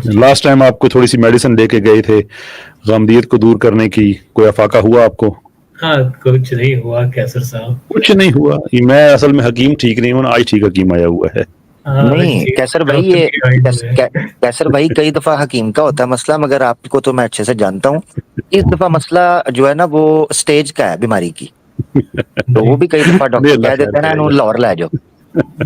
جی last time آپ کو تھوڑی سی میڈیسن لے کے گئے تھے غامدیت کو دور کرنے کی، کوئی افاقہ ہوا آپ کو؟ ہاں کچھ نہیں ہوا کیسر صاحب. کچھ نہیں ہوا. میں اصل میں حکیم ٹھیک نہیں ہوں، آج ٹھیک حکیم آیا ہوا ہے. نہیں کیسر بھائی، یہ کیسر بھائی کئی دفعہ حکیم کا ہوتا ہے مسئلہ، مگر آپ کو تو میں اچھے سے جانتا ہوں. اس دفعہ مسئلہ جو ہے نا وہ سٹیج کا ہے بیماری کی، تو وہ بھی کئی دفعہ ڈاکٹر کہہ دیتے ہیں نا انہوں لاہور لے جاؤ.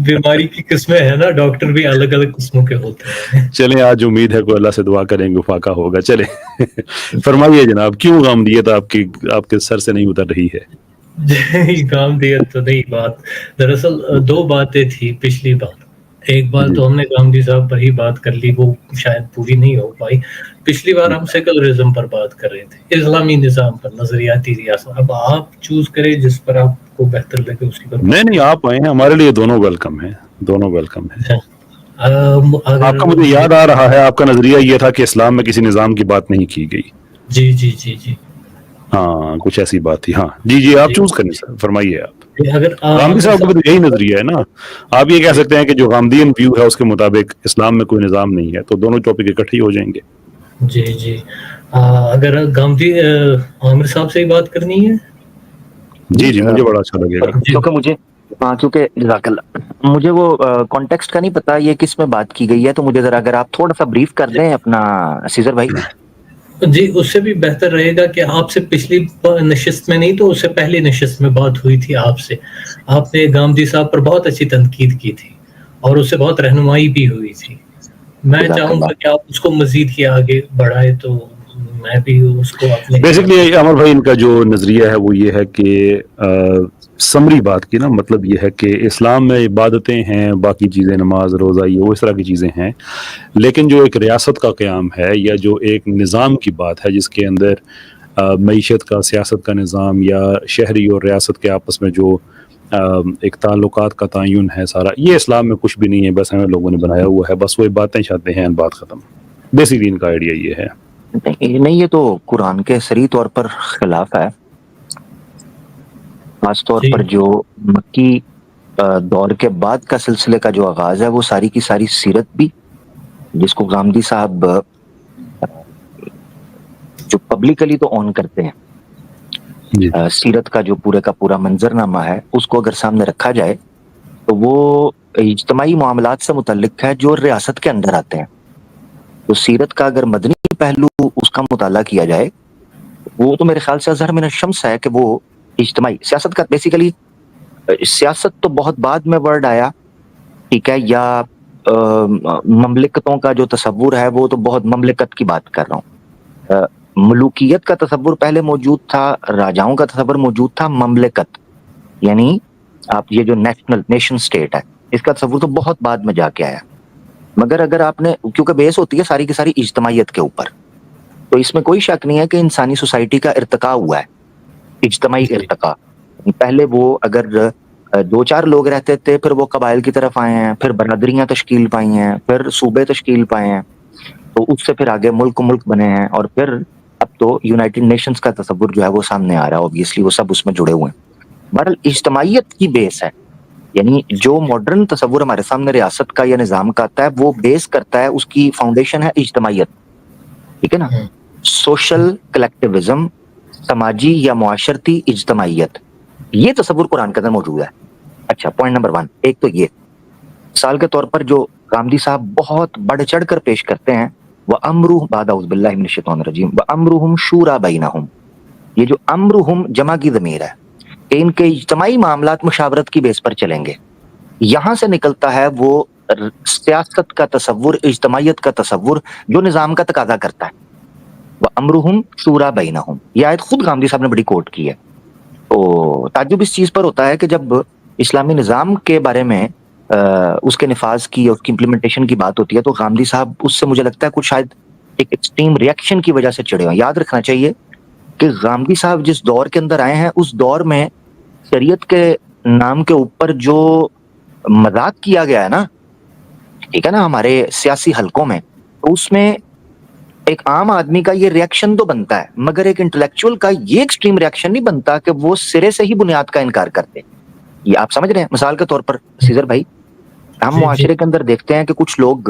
بیماری کی قسمیں ہیں نا، ڈاکٹر بھی الگ الگ قسموں کے ہوتے ہیں. چلیں آج امید ہے کوئی اللہ سے دعا کریں گے فاقہ ہوگا. چلیں فرمائیے جناب، کیوں غامدیت آپ کے سر سے نہیں اتر رہی ہے؟ غامدیت تو نہیں بات، دراصل دو باتیں تھی پچھلی بار. ایک بار تو ہم نے غامدی صاحب پر ہی بات کر لی، وہ شاید پوری نہیں ہو پائی. پچھلی بار ہم سیکولرزم پر بات کر رہے تھے، اسلامی نظام پر، نظریاتی ریاست. اب آپ چوز کریں جس پر آپ کو بہتر لگے اسی پر. نہیں آپ آئے ہیں، ہمارے لیے دونوں ویلکم ہیں، دونوں ویلکم ہیں. آپ کا مجھے یاد آ رہا ہے، آپ کا نظریہ یہ تھا کہ اسلام میں کسی نظام کی بات نہیں کی گئی. جی جی جی جی ہاں کچھ ایسی بات تھی. ہاں جی آپ چوز کریں سر، فرمائیے آپ. اگر غامدی صاحب کا تو یہی نظریہ ہے نا. آپ یہ کہہ سکتے ہیں کہ جو غامدین ویو ہے اس کے مطابق اسلام میں کوئی نظام نہیں ہے، تو دونوں ٹاپک اکٹھے ہی ہو جائیں گے. جی جی اگر غامدی عامر صاحب سے ہی بات کرنی ہے. جی مجھے بڑا اچھا لگے گا، کیونکہ جزاک اللہ، مجھے وہ کانٹیکسٹ کا نہیں پتا یہ کس میں بات کی گئی ہے، تو مجھے ذرا اگر آپ تھوڑا سا بریف کر دیں اپنا سیزر بھائی. جی اس سے بھی بہتر رہے گا کہ آپ سے پچھلی نشست میں نہیں تو اس سے پہلی نشست میں بات ہوئی تھی آپ سے. آپ نے غامدی صاحب پر بہت اچھی تنقید کی تھی اور اس سے بہت رہنمائی بھی ہوئی تھی. میں چاہوں گا کہ آپ اس کو مزید کیا آگے بڑھائے، تو میں بھی اس کو اپنے بیسکلی عمر بھائی ان کا جو نظریہ ہے وہ یہ ہے کہ سمری بات کی نا، مطلب یہ ہے کہ اسلام میں عبادتیں ہیں، باقی چیزیں نماز روزہ یہ وہ اس طرح کی چیزیں ہیں، لیکن جو ایک ریاست کا قیام ہے یا جو ایک نظام کی بات ہے جس کے اندر معیشت کا، سیاست کا نظام یا شہری اور ریاست کے آپس میں جو ایک تعلقات کا تعین ہے، سارا یہ اسلام میں کچھ بھی نہیں ہے، بس ہمیں لوگوں نے بنایا ہوا ہے، بس وہ باتیں چاہتے ہیں، بات ختم. بیسکلی ان کا آئیڈیا یہ ہے. نہیں یہ تو قرآن کے صریح طور پر خلاف ہے. خاص طور پر جو مکی دور کے بعد کا سلسلے کا جو آغاز ہے، وہ ساری کی ساری سیرت بھی، جس کو غامدی صاحب جو پبلکلی تو آن کرتے ہیں، سیرت کا جو پورے کا پورا منظرنامہ ہے، اس کو اگر سامنے رکھا جائے تو وہ اجتماعی معاملات سے متعلق ہے جو ریاست کے اندر آتے ہیں. تو سیرت کا اگر مدنی پہلو اس کا مطالعہ کیا جائے، وہ تو میرے خیال سے اظہر من الشمس ہے کہ وہ اجتماعی سیاست کا، بیسیکلی سیاست تو بہت بعد میں ورڈ آیا، ٹھیک ہے، یا مملکتوں کا جو تصور ہے وہ تو بہت مملکت کی بات کر رہا ہوں. ملوکیت کا تصور پہلے موجود تھا، راجاؤں کا تصور موجود تھا، مملکت یعنی آپ یہ جو نیشن سٹیٹ ہے اس کا تصور تو بہت بعد میں جا کے آیا. مگر اگر آپ نے، کیونکہ بیس ہوتی ہے ساری کی ساری اجتماعیت کے اوپر، تو اس میں کوئی شک نہیں ہے کہ انسانی سوسائٹی کا ارتقاء ہوا ہے، اجتماعی ارتقاء. پہلے وہ اگر دو چار لوگ رہتے تھے، پھر وہ قبائل کی طرف آئے ہیں، پھر برادریاں تشکیل پائی ہیں، پھر صوبے تشکیل پائے ہیں، تو اس سے پھر آگے ملک بنے ہیں، اور پھر اب تو یونائٹڈ نیشنز کا تصور جو ہے وہ سامنے آ رہا ہے. اوبویسلی وہ سب اس میں جڑے ہوئے ہیں. بہرحال اجتماعیت کی بیس ہے، یعنی جو ماڈرن تصور ہمارے سامنے ریاست کا یا نظام کا آتا ہے وہ بیس کرتا ہے، اس کی فاؤنڈیشن ہے اجتماعیت، ٹھیک ہے نا، سوشل کلیکٹیوزم، سماجی یا معاشرتی اجتماعیت، یہ تصور قرآن کے اندر موجود ہے. اچھا پوائنٹ نمبر 1 ایک تو یہ مثال کے طور پر جو غامدی صاحب بہت بڑھ چڑھ کر پیش کرتے ہیں، وَأَمْرُهُمْ بَعْدَ أَعُوذُ بِاللَّهِ مِنَ الشَّيْطَانِ الرَّجِيمِ وَأَمْرُهُمْ شُورَىٰ بَيْنَهُمْ، یہ جو امرہم جمع کی ضمیر ہے کہ ان کے اجتماعی معاملات مشاورت کی بیس پر چلیں گے. یہاں سے نکلتا ہے وہ سیاست کا تصور، اجتماعیت کا تصور جو نظام کا تقاضا کرتا ہے. وَأَمْرُهُمْ شُورَىٰ بَيْنَهُمْ، یہ آیت خود غامدی صاحب نے بڑی کوٹ کی ہے. تو تعجب اس چیز پر ہوتا ہے کہ جب اسلامی نظام کے بارے میں اس کے نفاذ کی اور اس کی امپلیمنٹیشن کی بات ہوتی ہے تو غامدی صاحب اس سے مجھے لگتا ہے کچھ شاید ایک ایکسٹریم ریئیکشن کی وجہ سے چڑھے ہوئے. یاد رکھنا چاہیے کہ غامدی صاحب جس دور کے اندر آئے ہیں اس دور میں شریعت کے نام کے اوپر جو مذاق کیا گیا ہے نا، ٹھیک ہے نا، ہمارے سیاسی حلقوں میں، تو اس میں ایک عام آدمی کا یہ ریئیکشن تو بنتا ہے، مگر ایک انٹلیکچوئل کا یہ ایکسٹریم ریئیکشن نہیں بنتا کہ وہ سرے سے ہی بنیاد کا انکار کرتے. یہ آپ سمجھ رہے ہیں؟ مثال کے طور پر سیزر بھائی، ہم معاشرے کے اندر دیکھتے ہیں کہ کچھ لوگ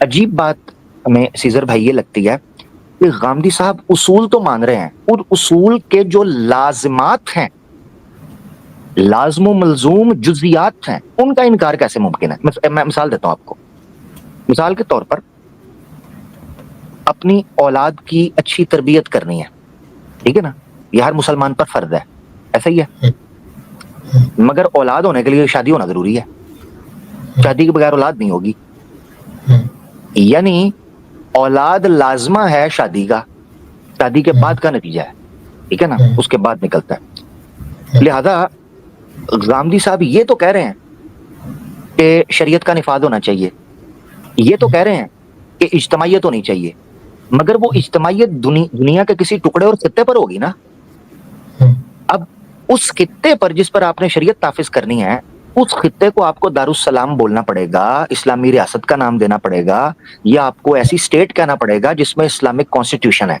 عجیب بات ہمیں سیزر بھائی یہ لگتی ہے کہ غامدی صاحب اصول تو مان رہے ہیں، اور اصول کے جو لازمات ہیں، لازم و ملزوم جزیات ہیں، ان کا انکار کیسے ممکن ہے؟ میں مثال دیتا ہوں آپ کو. مثال کے طور پر اپنی اولاد کی اچھی تربیت کرنی ہے، ٹھیک ہے نا، یہ ہر مسلمان پر فرض ہے، ایسا ہی ہے. مگر اولاد ہونے کے لیے شادی ہونا ضروری ہے، شادی کے بغیر اولاد نہیں ہوگی. یعنی اولاد لازمہ ہے شادی کا، شادی کے بعد کا نتیجہ ہے، ٹھیک ہے نا، اس کے بعد نکلتا ہے. لہذا غامدی صاحب یہ تو کہہ رہے ہیں کہ شریعت کا نفاذ ہونا چاہیے، یہ تو کہہ رہے ہیں کہ اجتماعیت ہونی چاہیے، مگر وہ اجتماعیت دنیا کے کسی ٹکڑے اور خطے پر ہوگی نا. اب اس خطے پر جس پر آپ نے شریعت نافذ کرنی ہے، اس خطے کو آپ کو دارالسلام بولنا پڑے گا، اسلامی ریاست کا نام دینا پڑے گا، یا آپ کو ایسی اسٹیٹ کہنا پڑے گا جس میں اسلامک کانسٹیٹیوشن ہے.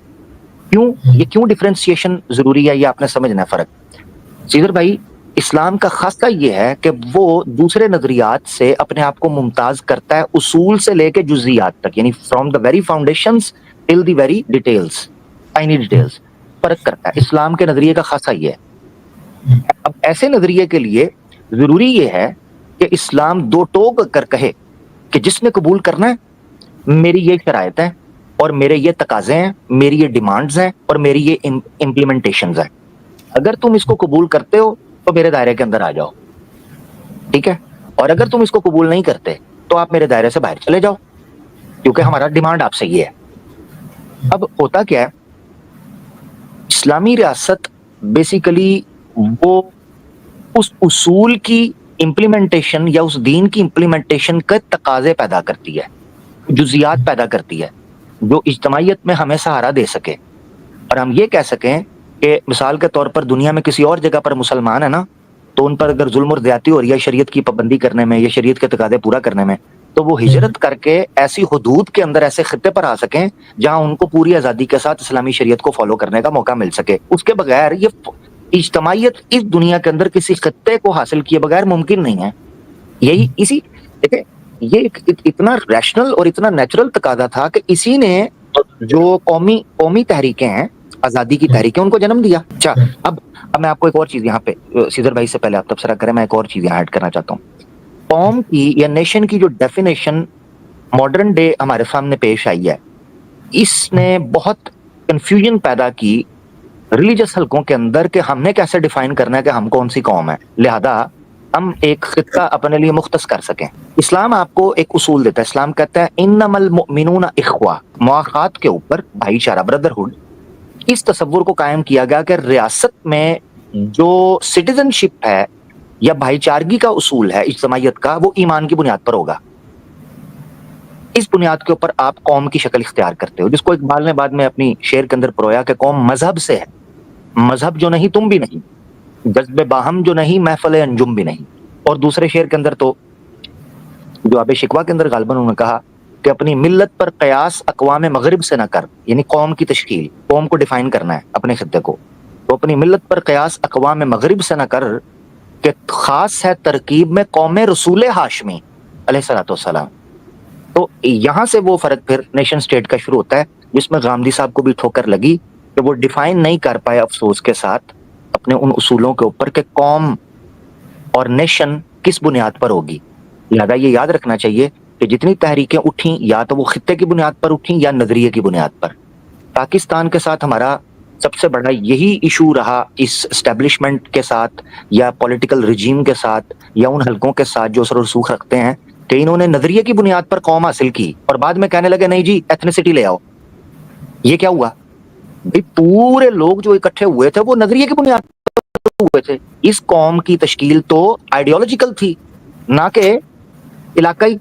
کیوں ڈیفرینسیشن ضروری ہے، یہ آپ نے سمجھنا ہے فرق. سیدر بھائی، اسلام کا خاصہ یہ ہے کہ وہ دوسرے نظریات سے اپنے آپ کو ممتاز کرتا ہے، اصول سے لے کے جزیات تک، یعنی from the very foundations till the very details, tiny details فرق کرتا ہے. اسلام کے نظریے کا خاصہ یہ ہے. اب ایسے نظریے کے لیے ضروری یہ ہے کہ اسلام دو ٹوک کر کہے کہ جس نے قبول کرنا ہے، میری یہ شرائط ہیں اور میرے یہ تقاضے ہیں، میری یہ ڈیمانڈز ہیں اور میری یہ امپلیمنٹیشنز ہیں. اگر تم اس کو قبول کرتے ہو تو میرے دائرے کے اندر آ جاؤ، ٹھیک ہے، اور اگر تم اس کو قبول نہیں کرتے تو آپ میرے دائرے سے باہر چلے جاؤ، کیونکہ ہمارا ڈیمانڈ آپ سے یہ ہے. اب ہوتا کیا ہے، اسلامی ریاست بیسیکلی وہ اس اصول کی امپلیمنٹیشن یا اس دین کی امپلیمنٹیشن کے تقاضے پیدا کرتی ہے، جزیات پیدا کرتی ہے جو اجتماعیت میں ہمیں سہارا دے سکے، اور ہم یہ کہہ سکیں کہ مثال کے طور پر دنیا میں کسی اور جگہ پر مسلمان ہے نا، تو ان پر اگر ظلم اور زیادتی ہو رہی ہے شریعت کی پابندی کرنے میں یا شریعت کے تقاضے پورا کرنے میں، تو وہ ہجرت کر کے ایسی حدود کے اندر ایسے خطے پر آ سکیں جہاں ان کو پوری آزادی کے ساتھ اسلامی شریعت کو فالو کرنے کا موقع مل سکے. اس کے بغیر یہ اجتماعیت اس دنیا کے اندر کسی خطے کو حاصل کیے بغیر ممکن نہیں ہے. یہی اسی دیکھیں، یہ اتنا ریشنل اور اتنا نیچرل تقاضا تھا کہ اسی نے جو قومی تحریکیں ہیں، آزادی کی تحریکیں، ان کو جنم دیا. اچھا، اب میں آپ کو ایک اور چیز یہاں پہ سیدر بھائی سے پہلے آپ تبصرہ کریں، میں ایک اور چیز یہاں ایڈ کرنا چاہتا ہوں. قوم کی یا نیشن کی جو ڈیفینیشن ماڈرن ڈے ہمارے سامنے پیش آئی ہے، اس نے بہت کنفیوژن پیدا کی ریلیجس حلقوں کے اندر کہ ہم نے کیسے ڈیفائن کرنا ہے کہ ہم کون سی قوم ہے، لہذا ہم ایک خطہ اپنے لیے مختص کر سکیں. اسلام آپ کو ایک اصول دیتا ہے، اسلام کہتا ہے انما المؤمنون اخوہ، مواخات کے اوپر بھائی چارہ، بردرہڈ. اس تصور کو قائم کیا گیا کہ ریاست میں جو سٹیزن شپ ہے یا بھائی چارگی کا اصول ہے اجتماعیت کا، وہ ایمان کی بنیاد پر ہوگا. اس بنیاد کے اوپر آپ قوم کی شکل اختیار کرتے ہو، جس کو اقبال نے بعد میں اپنی شعر کے اندر پرویا کہ قوم مذہب سے ہے، مذہب جو نہیں تم بھی نہیں، جذب باہم جو نہیں محفل انجم بھی نہیں. اور دوسرے شعر کے اندر تو جو آب شکوہ کے اندر غالباً انہوں نے کہا کہ اپنی ملت پر قیاس اقوام مغرب سے نہ کر، یعنی قوم کی تشکیل، قوم کو ڈیفائن کرنا ہے اپنے خطے کو، تو اپنی ملت پر قیاس اقوام مغرب سے نہ کر کہ خاص ہے ترکیب میں قوم رسول ہاشمی علیہ الصلوۃ والسلام. تو یہاں سے وہ فرق پھر نیشن سٹیٹ کا شروع ہوتا ہے، جس میں غامدی صاحب کو بھی ٹھوکر لگی کہ وہ ڈیفائن نہیں کر پائے افسوس کے ساتھ اپنے ان اصولوں کے اوپر کہ قوم اور نیشن کس بنیاد پر ہوگی. لہذا یہ یاد رکھنا چاہیے کہ جتنی تحریکیں اٹھیں یا تو وہ خطے کی بنیاد پر اٹھیں یا نظریے کی بنیاد پر. پاکستان کے ساتھ ہمارا سب سے بڑا یہی ایشو رہا اس اسٹیبلشمنٹ کے ساتھ یا پولیٹیکل رجیم کے ساتھ یا ان حلقوں کے ساتھ جو اثر و رسوخ رکھتے ہیں کہ انہوں نے نظریے کی بنیاد پر قوم حاصل کی اور بعد میں کہنے لگے نہیں جی ایتھنیسٹی لے آؤ. یہ کیا ہوا بھئی؟ پورے لوگ جو اکٹھے ہوئے تھے وہ نظریے کی بنیاد پر ہوئے تھے. اس قوم کی تشکیل تو آئیڈیالوجیکل تھی، نہ کہ علاقائی،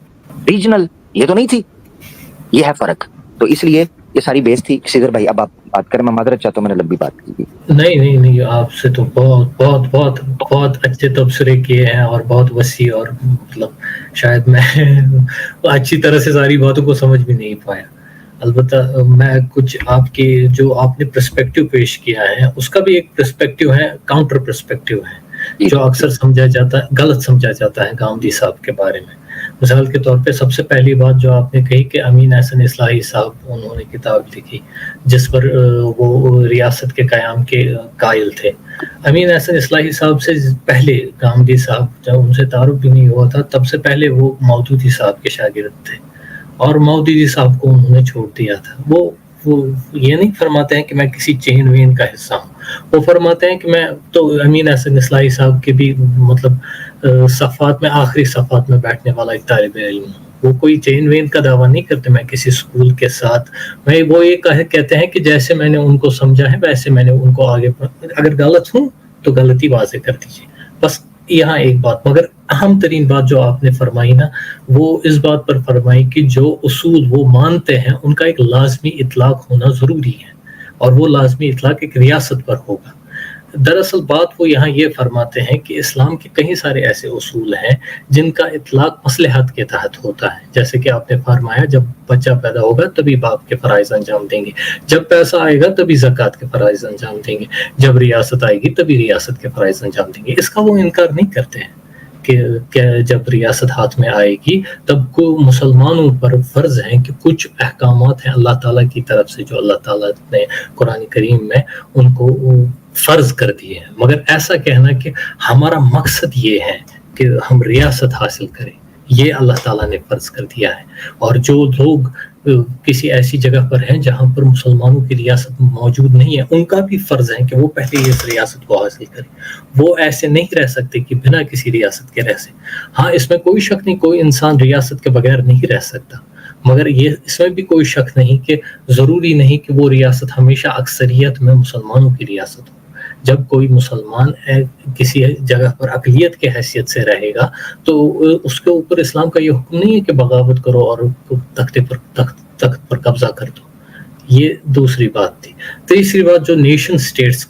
ریجنل، یہ تو نہیں تھی. یہ ہے فرق. تو اس لیے یہ ساری بیس تھی. سیدر بھائی اب آپ بات کریں، میں معذرت چاہتا ہوں میں نے لمبی بات کی. نہیں آپ سے تو بہت اچھے تبصرے کیے ہیں اور بہت وسیع، اور مطلب شاید میں اچھی طرح سے ساری باتوں کو سمجھ بھی نہیں پایا. البتہ میں کچھ آپ کی جو آپ نے پرسپیکٹیو پیش کیا ہے اس کا بھی ایک پرسپیکٹیو ہے، کاؤنٹر پرسپیکٹیو ہے جو اکثر سمجھا جاتا ہے، غلط سمجھا جاتا ہے غامدی صاحب کے بارے میں. مثال کے طور پہ سب سے پہلی بات جو آپ نے کہی کہ امین احسن اصلاحی صاحب انہوں نے کتاب لکھی جس پر وہ ریاست کے قیام کے قائل تھے. امین احسن اصلاحی صاحب سے پہلے گاندھی صاحب جب ان سے تعارف بھی نہیں ہوا تھا تب سے پہلے وہ مودودی صاحب کے شاگرد تھے اور مودودی صاحب کو انہوں نے چھوڑ دیا تھا. وہ یہ نہیں فرماتے ہیں کہ میں کسی چین وین کا حصہ ہوں, وہ فرماتے ہیں کہ میں تو امین احسن اصلاحی صاحب کے بھی مطلب صفحات میں آخری صفحات میں بیٹھنے والا ایک طالب علم ہوں. وہ کوئی چین وین کا دعویٰ نہیں کرتے میں کسی اسکول کے ساتھ. میں وہ یہ کہتے ہیں کہ جیسے میں نے ان کو سمجھا ہے ویسے میں نے ان کو آگے, اگر غلط ہوں تو غلطی واضح کر دیجیے. بس یہاں ایک بات, مگر اہم ترین بات جو آپ نے فرمائی نا وہ اس بات پر فرمائی کہ جو اصول وہ مانتے ہیں ان کا ایک لازمی اطلاق ہونا ضروری ہے اور وہ لازمی اطلاق ایک ریاست پر ہوگا. دراصل بات وہ یہاں یہ فرماتے ہیں کہ اسلام کے کئی سارے ایسے اصول ہیں جن کا اطلاق مصلحت کے تحت ہوتا ہے, جیسے کہ آپ نے فرمایا جب بچہ پیدا ہوگا تبھی باپ کے فرائض انجام دیں گے, جب پیسہ آئے گا تبھی زکوٰۃ کے فرائض انجام دیں گے, جب ریاست آئے گی تبھی ریاست کے فرائض انجام دیں گے. اس کا وہ انکار نہیں کرتے ہیں کہ جب ریاست ہاتھ میں آئے گی تب کو مسلمانوں پر فرض ہیں کہ کچھ احکامات ہیں اللہ تعالیٰ کی طرف سے جو اللہ تعالیٰ نے قرآن کریم میں ان کو فرض کر دیے ہیں. مگر ایسا کہنا کہ ہمارا مقصد یہ ہے کہ ہم ریاست حاصل کریں, یہ اللہ تعالیٰ نے فرض کر دیا ہے. اور جو لوگ کسی ایسی جگہ پر ہیں جہاں پر مسلمانوں کی ریاست موجود نہیں ہے ان کا بھی فرض ہے کہ وہ پہلے اس ریاست کو حاصل کریں. وہ ایسے نہیں رہ سکتے کہ بنا کسی ریاست کے رہ سکیں. ہاں اس میں کوئی شک نہیں کوئی انسان ریاست کے بغیر نہیں رہ سکتا, مگر یہ اس میں بھی کوئی شک نہیں کہ ضروری نہیں کہ وہ ریاست ہمیشہ اکثریت میں مسلمانوں کی ریاست ہو. جب کوئی مسلمان کسی جگہ پر اقلیت کے حیثیت سے رہے گا تو اس کے اوپر اسلام کا یہ حکم نہیں ہے کہ بغاوت کرو اور تخت پر قبضہ کر دو. یہ دوسری بات تھی. تیسری بات جو نیشن سٹیٹس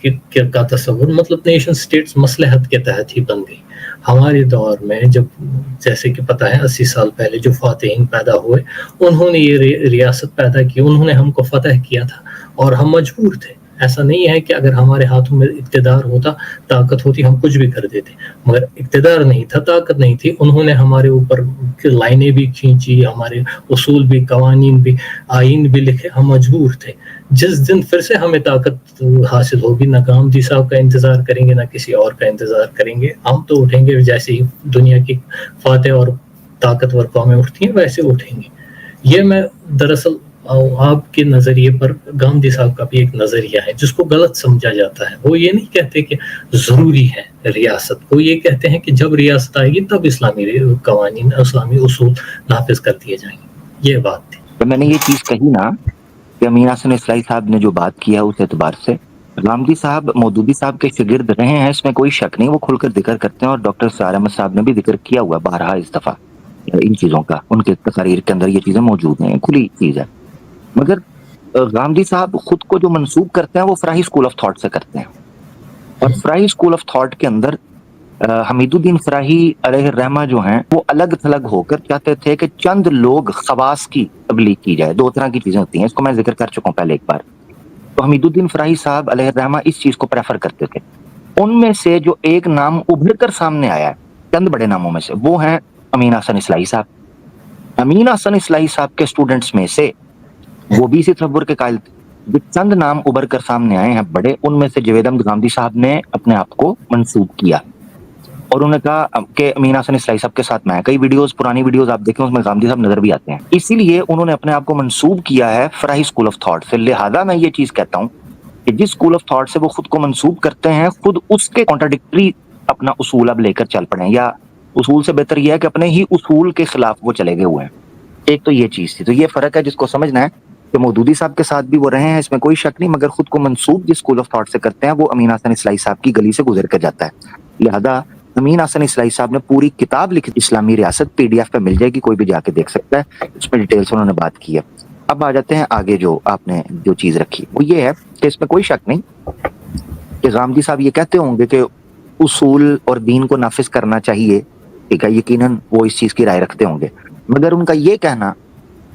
کا تصور, مطلب نیشن سٹیٹس مصلحت کے تحت ہی بن گئی. ہمارے دور میں جب جیسے کہ پتہ ہے 80 سال پہلے جو فاتحین پیدا ہوئے انہوں نے یہ ریاست پیدا کی, انہوں نے ہم کو فتح کیا تھا اور ہم مجبور تھے. ایسا نہیں ہے کہ اگر ہمارے ہاتھوں میں اقتدار ہوتا طاقت ہوتی ہم کچھ بھی کر دیتے, مگر اقتدار نہیں تھا طاقت نہیں تھی. انہوں نے ہمارے اوپر لائنیں بھی کھینچی, ہمارے اصول بھی قوانین بھی آئین بھی لکھے, ہم مجبور تھے. جس دن پھر سے ہمیں طاقت حاصل ہوگی نہ گاندھی صاحب کا انتظار کریں گے نہ کسی اور کا انتظار کریں گے, ہم تو اٹھیں گے جیسے ہی دنیا کی فاتح اور طاقتور قومیں اٹھتی ہیں ویسے اٹھیں گے. یہ میں دراصل آپ کے نظریے پر گاندھی صاحب کا بھی ایک نظریہ ہے جس کو غلط سمجھا جاتا ہے. وہ یہ نہیں کہتے کہ ضروری ہے ریاست, وہ یہ کہتے ہیں کہ جب ریاست آئے گی تب اسلامی قوانین اسلامی اصول نافذ کر دیے جائیں گے. یہ بات تھی. میں نے یہ چیز کہی نا کہ امین احسن اصلاحی صاحب نے جو بات کیا اس اعتبار سے گاندھی صاحب مودودی صاحب کے شاگرد رہے ہیں, اس میں کوئی شک نہیں, وہ کھل کر ذکر کرتے ہیں اور ڈاکٹر سعد احمد صاحب نے بھی ذکر کیا ہوا بارہا اس دفعہ ان چیزوں کا, ان کے تقاریر کے اندر یہ چیزیں موجود ہیں, کھلی چیز ہے. مگر گاندھی صاحب خود کو جو منسوب کرتے ہیں وہ فراہی اسکول آف تھاٹ سے کرتے ہیں, اور فراہی اسکول آف تھاٹ کے اندر حمید الدین فراہی علیہ الرحمہ جو ہیں وہ الگ تھلگ ہو کر چاہتے تھے کہ چند لوگ خواص کی تبلیغ کی جائے. دو طرح کی چیزیں ہوتی ہیں, اس کو میں ذکر کر چکا ہوں پہلے ایک بار. تو حمید الدین فراہی صاحب علیہ الرحمہ اس چیز کو پریفر کرتے تھے. ان میں سے جو ایک نام ابھر کر سامنے آیا ہے چند بڑے ناموں میں سے وہ ہیں امین احسن اصلاحی صاحب. امین احسن اصلاحی صاحب کے اسٹوڈنٹس میں سے وہ بھی اسی تصور کے قائل تھے. جو چند نام ابھر کر سامنے آئے ہیں بڑے, ان میں سے جاوید احمد گاندھی صاحب نے اپنے آپ کو منسوب کیا اور انہوں نے کہا کہ امین احسن اصلاحی صاحب کے ساتھ میں کئی ویڈیوز پرانی ویڈیوز آپ دیکھیں اس میں گاندھی صاحب نظر بھی آتے ہیں. اسی لیے انہوں نے اپنے آپ کو منسوب کیا ہے فراہی اسکول آف تھاٹ سے. لہذا میں یہ چیز کہتا ہوں کہ جس اسکول آف تھاٹ سے وہ خود کو منسوب کرتے ہیں خود اس کے کانٹراڈکٹری اپنا اصول اب لے کر چل پڑے, یا اصول سے بہتر یہ ہے کہ اپنے ہی اصول کے خلاف وہ چلے گئے ہوئے ہیں. ایک تو یہ چیز تھی. تو یہ فرق ہے جس کو سمجھنا ہے کہ مودودی صاحب کے ساتھ بھی وہ رہے ہیں, اس میں کوئی شک نہیں, مگر خود کو منسوب جس اسکول آف تھاٹ سے کرتے ہیں وہ امین احسن اصلاحی صاحب کی گلی سے گزر کر جاتا ہے. لہذا امین احسن اصلاحی صاحب نے پوری کتاب لکھی اسلامی ریاست, PDF پہ مل جائے گی, کوئی بھی جا کے دیکھ سکتا ہے, اس میں ڈیٹیل سے انہوں نے بات کی ہے. اب آ جاتے ہیں آگے جو آپ نے جو چیز رکھی وہ یہ ہے کہ اس میں کوئی شک نہیں کہ گاندھی صاحب یہ کہتے ہوں گے کہ اصول اور دین کو نافذ کرنا چاہیے, ٹھیک ہے, یقیناً وہ اس چیز کی رائے رکھتے ہوں گے. مگر ان کا یہ کہنا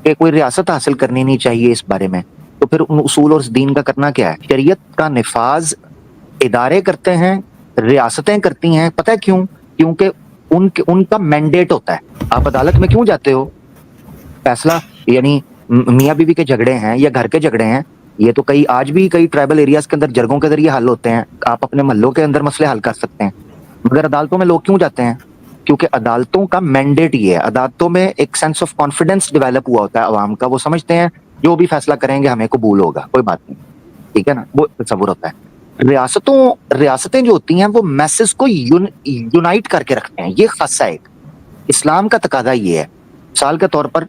کہ کوئی ریاست حاصل کرنی نہیں چاہیے اس بارے میں, تو پھر ان اصول اور دین کا کرنا کیا ہے؟ شریعت کا نفاذ ادارے کرتے ہیں, ریاستیں کرتی ہیں. پتہ ہے کیوں؟ کیونکہ ان کا مینڈیٹ ہوتا ہے. آپ عدالت میں کیوں جاتے ہو؟ فیصلہ یعنی میاں بیوی کے جھگڑے ہیں یا گھر کے جھگڑے ہیں, یہ تو آج بھی کئی ٹرائبل ایریاز کے اندر جرگوں کے ذریعے حل ہوتے ہیں. آپ اپنے محلوں کے اندر مسئلے حل کر سکتے ہیں, مگر عدالتوں میں لوگ کیوں جاتے ہیں؟ کیونکہ عدالتوں کا مینڈیٹ یہ ہے. عدالتوں میں ایک سینس آف کانفیڈنس ڈیولپ ہوا ہوتا ہے عوام کا, وہ سمجھتے ہیں جو بھی فیصلہ کریں گے ہمیں قبول ہوگا, کوئی بات نہیں, ٹھیک ہے نا, وہ تصور ہوتا ہے. ریاستیں جو ہوتی ہیں وہ میسز کو یونائٹ کر کے رکھتے ہیں, یہ خاصہ ایک اسلام کا تقاضا یہ ہے. مثال کے طور پر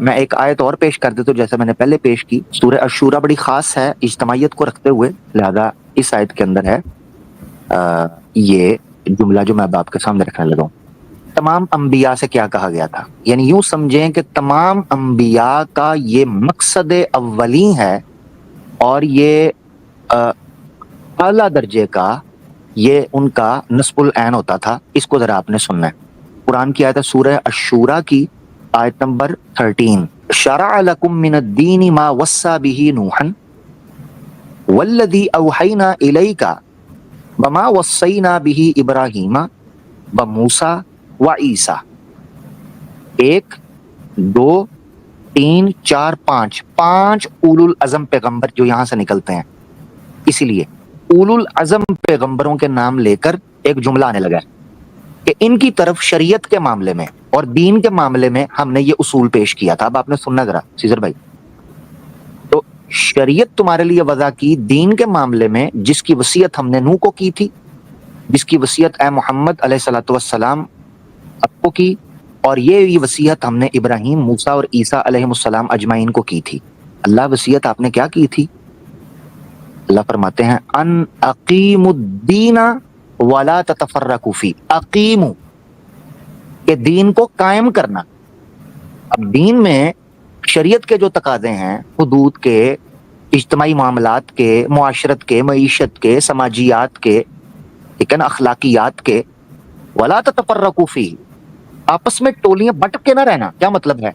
میں ایک آیت اور پیش کر دیتا ہوں جیسے میں نے پہلے پیش کی. سورہ الشورى بڑی خاص ہے اجتماعیت کو رکھتے ہوئے, لہذا اس آیت کے اندر ہے یہ جملہ جو میں اب آپ کے سامنے رکھنے لگا ہوں. تمام انبیاء سے کیا کہا گیا تھا, یعنی یوں سمجھیں کہ تمام انبیاء کا یہ مقصد اولی ہے اور یہ اعلیٰ درجے کا, یہ ان کا نصب العین ہوتا تھا. اس کو ذرا آپ نے سننا ہے. قرآن کی آیت ہے سورہ الشورى کی آیت نمبر 13. شرع لکم من الدین ما وصى به نوحا والذی اوحینا الیک وما وصینا به ابراہیم وموسیٰ وعیسیٰ. 1 2 3 4 5 اولو العزم پیغمبر جو یہاں سے نکلتے ہیں. اسی لیے اولو العزم پیغمبروں کے نام لے کر ایک جملہ آنے لگا ہے کہ ان کی طرف شریعت کے معاملے میں اور دین کے معاملے میں ہم نے یہ اصول پیش کیا تھا. اب آپ نے سننا ذرا سیزر بھائی, تو شریعت تمہارے لیے وضع کی دین کے معاملے میں, جس کی وصیت ہم نے نوح کو کی تھی, جس کی وصیت اے محمد علیہ الصلوۃ والسلام آپ کو کی, اور یہ وصیت ہم نے ابراہیم, موسیٰ اور عیسیٰ علیہ السلام اجمعین کو کی تھی. اللہ وصیت آپ نے کیا کی تھی؟ اللہ فرماتے ہیں ان اقیموا الدین ولا تتفرقوا فی. اقیموا کہ دین کو قائم کرنا. اب دین میں شریعت کے جو تقاضے ہیں, حدود کے, اجتماعی معاملات کے, معاشرت کے, معیشت کے, سماجیات کے, ٹھیک ہے نا, اخلاقیات کے, ولا تتفرقوا فی, آپس میں ٹولیاں بٹ کے نہ رہنا. کیا مطلب ہے؟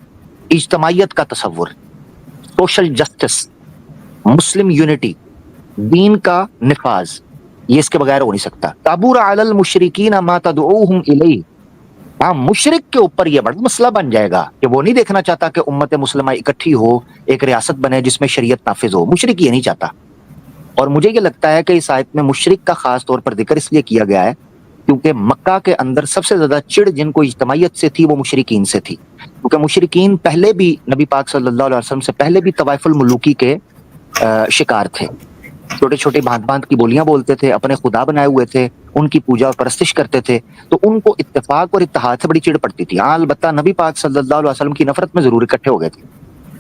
اجتماعیت کا تصور, سوشل جسٹس, مسلم یونٹی, دین کا نفاذ, یہ اس کے بغیر ہو نہیں سکتا. کبر علی المشرکین ما تدعوہم الیہ. ہاں, مشرک کے اوپر یہ بڑا مسئلہ بن جائے گا کہ وہ نہیں دیکھنا چاہتا کہ امت مسلمہ اکٹھی ہو, ایک ریاست بنے جس میں شریعت نافذ ہو. مشرک یہ نہیں چاہتا. اور مجھے یہ لگتا ہے کہ اس آیت میں مشرک کا خاص طور پر ذکر اس لیے کیا گیا ہے کیونکہ مکہ کے اندر سب سے زیادہ چڑ جن کو اجتماعیت سے تھی وہ مشرکین سے تھی. کیونکہ مشرکین پہلے بھی نبی پاک صلی اللہ علیہ وسلم سے پہلے بھی طوائف الملوکی کے شکار تھے. چھوٹے چھوٹے بھانت بھانت کی بولیاں بولتے تھے, اپنے خدا بنائے ہوئے تھے, ان کی پوجا اور پرستش کرتے تھے, تو ان کو اتفاق اور اتحاد سے بڑی چڑ پڑتی تھی. ہاں, البتہ نبی پاک صلی اللہ علیہ وسلم کی نفرت میں ضرور اکٹھے ہو گئے تھے.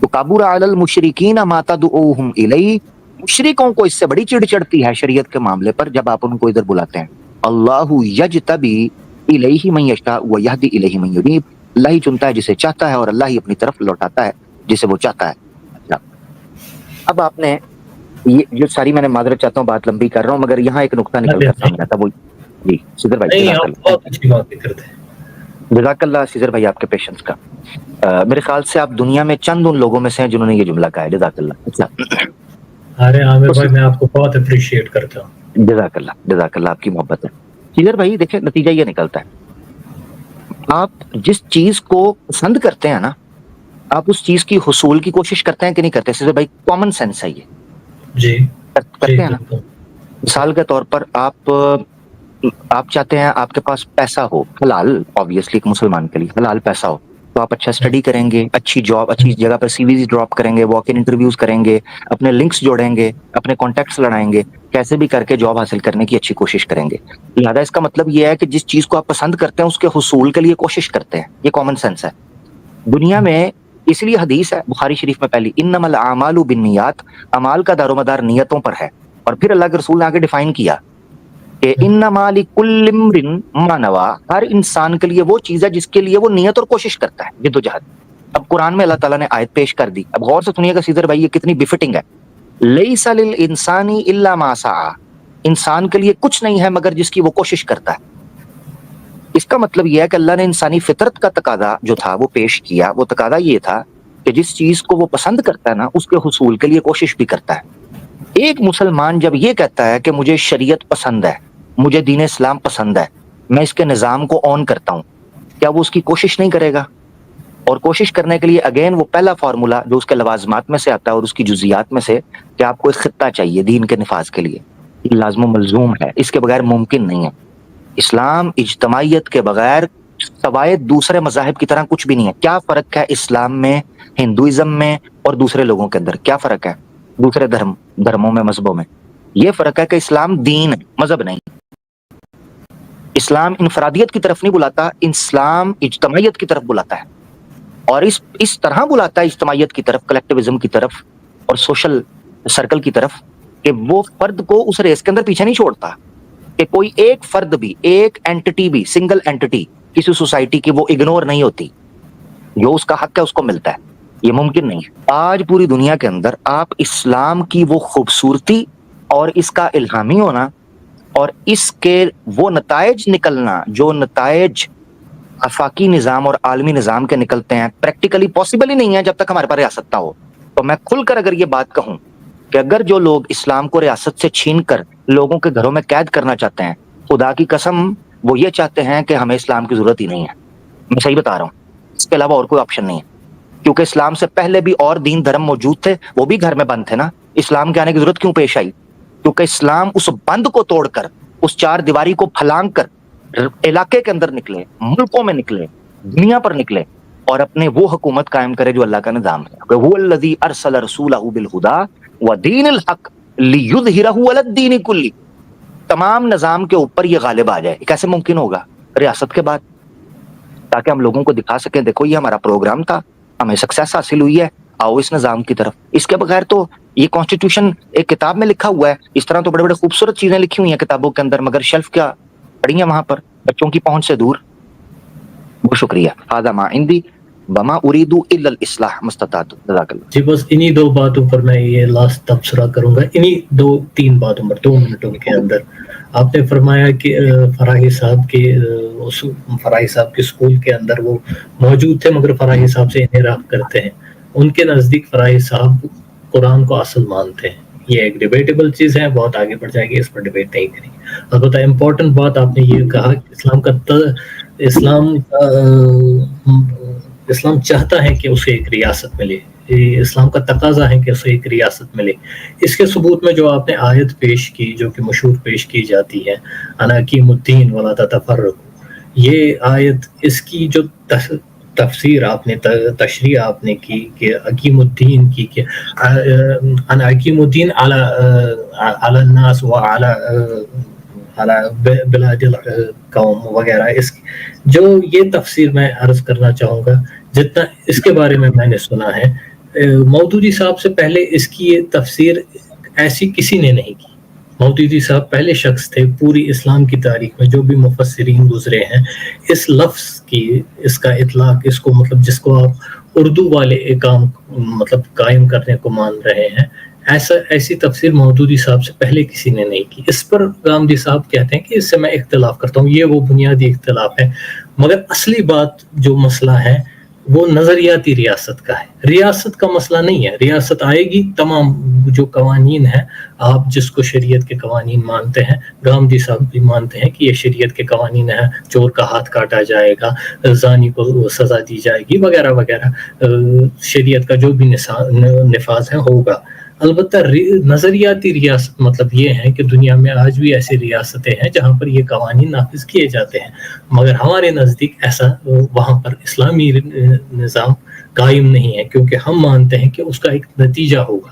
تو کبر علی المشرکین ما تدعوہم الیہ, مشرکوں کو اس سے بڑی چڑ چڑتی ہے شریعت کے معاملے پر جب آپ ان کو ادھر بلاتے ہیں. اللہ یجتبی الیہ من یشاء ویہدی الیہ من ینیب. اللہ ہی چنتا ہے جسے چاہتا ہے اور اللہ ہی اپنی طرف لوٹاتا ہے جسے وہ چاہتا ہے. اب آپ نے یہ جو ساری, میں نے معذرت چاہتا ہوں بات لمبی کر رہا ہوں, مگر یہاں ایک نقطہ نکل کر سامنے آتا, وہ جی سیزر بھائی. نہیں, آپ بہت اچھی بات کرتے ہیں. جزاک اللہ سیزر بھائی آپ کے پیشنس کا. میرے خیال سے آپ دنیا میں چند ان لوگوں میں سے ہیں جنہوں نے یہ جملہ کہا ہے. جزاک اللہ. اچھا, ارے عامر بھائی میں آپ کو بہت اپریشیٹ کرتا ہوں. جزاک اللہ, آپ کی محبت ہے. سیزر بھائی دیکھیں, نتیجہ یہ نکلتا ہے, آپ جس چیز کو پسند کرتے ہیں نا, آپ اس چیز کی حصول کی کوشش کرتے ہیں کہ نہیں کرتے؟ سیزر بھائی کامن سینس ہے یہ. جی کرتے ہیں نا. مثال کے طور پر آپ چاہتے ہیں آپ کے پاس پیسہ ہو, حلال, آبویسلی ایک مسلمان کے لیے حلال پیسہ ہو, تو آپ اچھا اسٹڈی کریں گے, اچھی جاب, اچھی جگہ پر سی ویز ڈراپ کریں گے, واک ان انٹرویوز کریں گے, اپنے لنکس جوڑیں گے, اپنے کانٹیکٹس لڑائیں گے, کیسے بھی کر کے جاب حاصل کرنے کی اچھی کوشش کریں گے. لہٰذا اس کا مطلب یہ ہے کہ جس چیز کو آپ پسند کرتے ہیں اس کے حصول کے لیے کوشش کرتے ہیں. یہ کامن سینس ہے دنیا میں. اس لیے حدیث ہے بخاری شریف میں پہلی, انما الاعمال بالنیات, اعمال کا دار و مدار نیتوں پر ہے. اور پھر اللہ کے رسول نے آگے ڈیفائن کیا کہ انما لکل امرئ ما نوی, ہر انسان کے لیے وہ چیز ہے جس کے لیے وہ نیت اور کوشش کرتا ہے, جدوجہد. اب قرآن میں اللہ تعالیٰ نے آیت پیش کر دی, اب غور سے سنیے گا سیزر بھائی, یہ کتنی بفٹنگ ہے. لیس للانسان الا ما سعی, انسان کے لیے کچھ نہیں ہے مگر جس کی وہ کوشش کرتا ہے. اس کا مطلب یہ ہے کہ اللہ نے انسانی فطرت کا تقاضا جو تھا وہ پیش کیا. وہ تقاضا یہ تھا کہ جس چیز کو وہ پسند کرتا ہے نا, اس کے حصول کے لیے کوشش بھی کرتا ہے. ایک مسلمان جب یہ کہتا ہے کہ مجھے شریعت پسند ہے, مجھے دین اسلام پسند ہے, میں اس کے نظام کو آن کرتا ہوں, کیا وہ اس کی کوشش نہیں کرے گا؟ اور کوشش کرنے کے لیے اگین وہ پہلا فارمولا جو اس کے لوازمات میں سے آتا ہے اور اس کی جزیات میں سے, کہ آپ کو ایک خطہ چاہیے دین کے نفاذ کے لیے, یہ لازم و ملزوم ہے, اس کے بغیر ممکن نہیں ہے. اسلام اجتماعیت کے بغیر سوائے دوسرے مذاہب کی طرح کچھ بھی نہیں ہے. کیا فرق ہے اسلام میں, ہندوازم میں اور دوسرے لوگوں کے اندر؟ کیا فرق ہے دوسرے دھرموں میں, مذہبوں میں؟ یہ فرق ہے کہ اسلام دین ہے, مذہب نہیں. اسلام انفرادیت کی طرف نہیں بلاتا, اسلام اجتماعیت کی طرف بلاتا ہے, اور اس طرح بلاتا ہے اجتماعیت کی طرف, کلیکٹیوزم کی طرف اور سوشل سرکل کی طرف, کہ وہ فرد کو اس ریس کے اندر پیچھے نہیں چھوڑتا, کہ کوئی ایک فرد بھی, ایک اینٹی بھی, سنگل اینٹی کسی سوسائٹی کی وہ اگنور نہیں ہوتی, جو اس کا حق ہے اس کو ملتا ہے. یہ ممکن نہیں ہے. آج پوری دنیا کے اندر آپ اسلام کی وہ خوبصورتی اور اس کا الہامی ہونا اور اس کے وہ نتائج نکلنا جو نتائج آفاقی نظام اور عالمی نظام کے نکلتے ہیں, پریکٹیکلی پاسبل ہی نہیں ہے جب تک ہمارے پاس ریاست نہ ہو. تو میں کھل کر اگر یہ بات کہوں کہ اگر جو لوگ اسلام کو ریاست سے چھین کر لوگوں کے گھروں میں قید کرنا چاہتے ہیں, خدا کی قسم وہ یہ چاہتے ہیں کہ ہمیں اسلام کی ضرورت ہی نہیں ہے. میں صحیح بتا رہا ہوں, اس کے علاوہ اور کوئی آپشن نہیں ہے, کیونکہ اسلام سے پہلے بھی اور دین دھرم موجود تھے, وہ بھی گھر میں بند تھے نا. اسلام کے آنے کی ضرورت کیوں پیش آئی؟ کیونکہ اسلام اس بند کو توڑ کر, اس چار دیواری کو پھلانگ کر علاقے کے اندر نکلے, ملکوں میں نکلے, دنیا پر نکلے, اور اپنے وہ حکومت قائم کرے جو اللہ کا نظام ہے. وَهُوَ الَّذِي أَرْسَلَ رَسُولَهُ بِالْهُدَى وَدِينِ الْحَقِّ لِيُظْهِرَهُ عَلَى الدِّينِ كُلِّهِ. تمام نظام کے اوپر یہ غالب آ جائے. کیسے ممکن ہوگا؟ ریاست کے بعد, تاکہ ہم لوگوں کو دکھا سکیں دیکھو یہ ہمارا پروگرام تھا, ہمیں سکسیس حاصل ہوئی ہے, آؤ اس نظام کی طرف. اس کے بغیر تو یہ کانسٹیٹیوشن ایک کتاب میں لکھا ہوا ہے, اس طرح تو بڑے بڑے خوبصورت چیزیں لکھی ہوئی ہیں کتابوں کے اندر, مگر شیلف کیا پڑی ہیں وہاں پر, بچوں کی پہنچ سے دور. بہت شکریہ. هذا ما عندي وما اريد الا الاصلاح ما استطعت. جزاک اللہ. جی بس انہی دو باتوں پر میں یہ لاسٹ تبصرہ کروں گا, انہی دو تین باتوں پر 2 منٹوں کے اندر. آپ نے فرمایا کہ فراہی صاحب کے اسکول کے اندر وہ موجود تھے, مگر فراہی صاحب سے انحراف کرتے ہیں. ان کے نزدیک فراہی صاحب قرآن کو اصل مانتے ہیں. یہ ایک ڈیبیٹیبل چیز ہے, بہت آگے بڑھ جائے گی, اس پر ڈیبیٹ نہیں کریں گے. البتہ امپورٹنٹ بات آپ نے یہ کہا کہ اسلام چاہتا ہے کہ اسے ایک ریاست ملے, اسلام کا تقاضا ہے کہ اسے ایک ریاست ملے. اس کے ثبوت میں جو آپ نے آیت پیش کی, جو کہ مشہور پیش کی جاتی ہے, انا اقیم الدین ولا تتفرقوا, یہ آیت, اس کی جو تفسیر آپ نے, تشریح آپ نے کی کہ اقیم الدین کی, کہ انا اقیم الدین علی الناس وعلی بلاد القوم وغیرہ, اس جو یہ تفسیر میں عرض کرنا چاہوں گا, جتنا اس کے بارے میں نے سنا ہے, مودودی صاحب سے پہلے اس کی یہ تفسیر ایسی کسی نے نہیں کی. مودودی صاحب پہلے شخص تھے پوری اسلام کی تاریخ میں, جو بھی مفسرین گزرے ہیں, اس لفظ کی, اس کا اطلاق, اس کو مطلب جس کو آپ اردو والے کام مطلب قائم کرنے کو مان رہے ہیں, ایسی تفسیر مودودی صاحب سے پہلے کسی نے نہیں کی. اس پر گامدی صاحب کہتے ہیں کہ اس سے میں اختلاف کرتا ہوں, یہ وہ بنیادی اختلاف ہے. مگر اصلی بات جو مسئلہ ہے وہ نظریاتی ریاست کا ہے, ریاست کا مسئلہ نہیں ہے. ریاست آئے گی, تمام جو قوانین ہیں, آپ جس کو شریعت کے قوانین مانتے ہیں, گامدی صاحب بھی مانتے ہیں کہ یہ شریعت کے قوانین ہیں, چور کا ہاتھ کاٹا جائے گا, زانی کو سزا دی جائے گی وغیرہ وغیرہ, شریعت کا جو بھی نفاذ ہے ہوگا. البتہ نظریاتی ریاست مطلب یہ ہے کہ دنیا میں آج بھی ایسی ریاستیں ہیں جہاں پر یہ قوانین نافذ کیے جاتے ہیں, مگر ہمارے نزدیک ایسا وہاں پر اسلامی نظام قائم نہیں ہے, کیونکہ ہم مانتے ہیں کہ اس کا ایک نتیجہ ہوگا,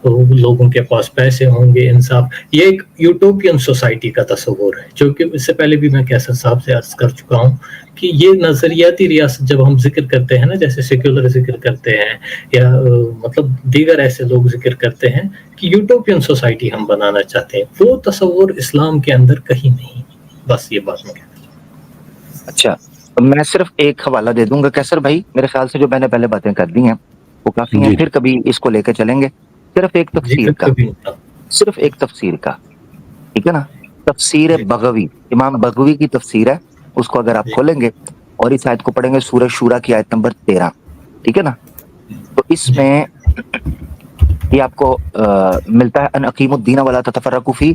لوگوں کے پاس پیسے ہوں گے, انصاف. یہ ایک یوٹوپین سوسائٹی کا تصور ہے, جو کہ اس سے پہلے بھی میں کیسر صاحب سے عرض کر چکا ہوں کہ یہ نظریاتی ریاست جب ہم ذکر کرتے ہیں نا, جیسے سیکولر ذکر کرتے ہیں یا مطلب دیگر ایسے لوگ ذکر کرتے ہیں کہ یوٹوپین سوسائٹی ہم بنانا چاہتے ہیں, وہ تصور اسلام کے اندر کہیں نہیں. بس یہ بات میں کہنا چاہتا ہوں. اچھا, میں صرف ایک حوالہ دے دوں گا کیسر بھائی, میرے خیال سے جو میں نے پہلے باتیں کر دی ہیں وہ کافی ہیں, پھر کبھی اس کو لے کے چلیں گے. صرف ایک تفسیر کا, ٹھیک ہے نا, تفسیر بغوی, امام بغوی کی تفسیر ہے, اس کو اگر آپ کھولیں گے اور اس آیت کو پڑھیں گے, سورہ شورا کی آیت نمبر 13, ٹھیک ہے نا, تو اس میں یہ آپ کو ملتا ہے ان اقیم الدین ولا تتفرقوا فیہ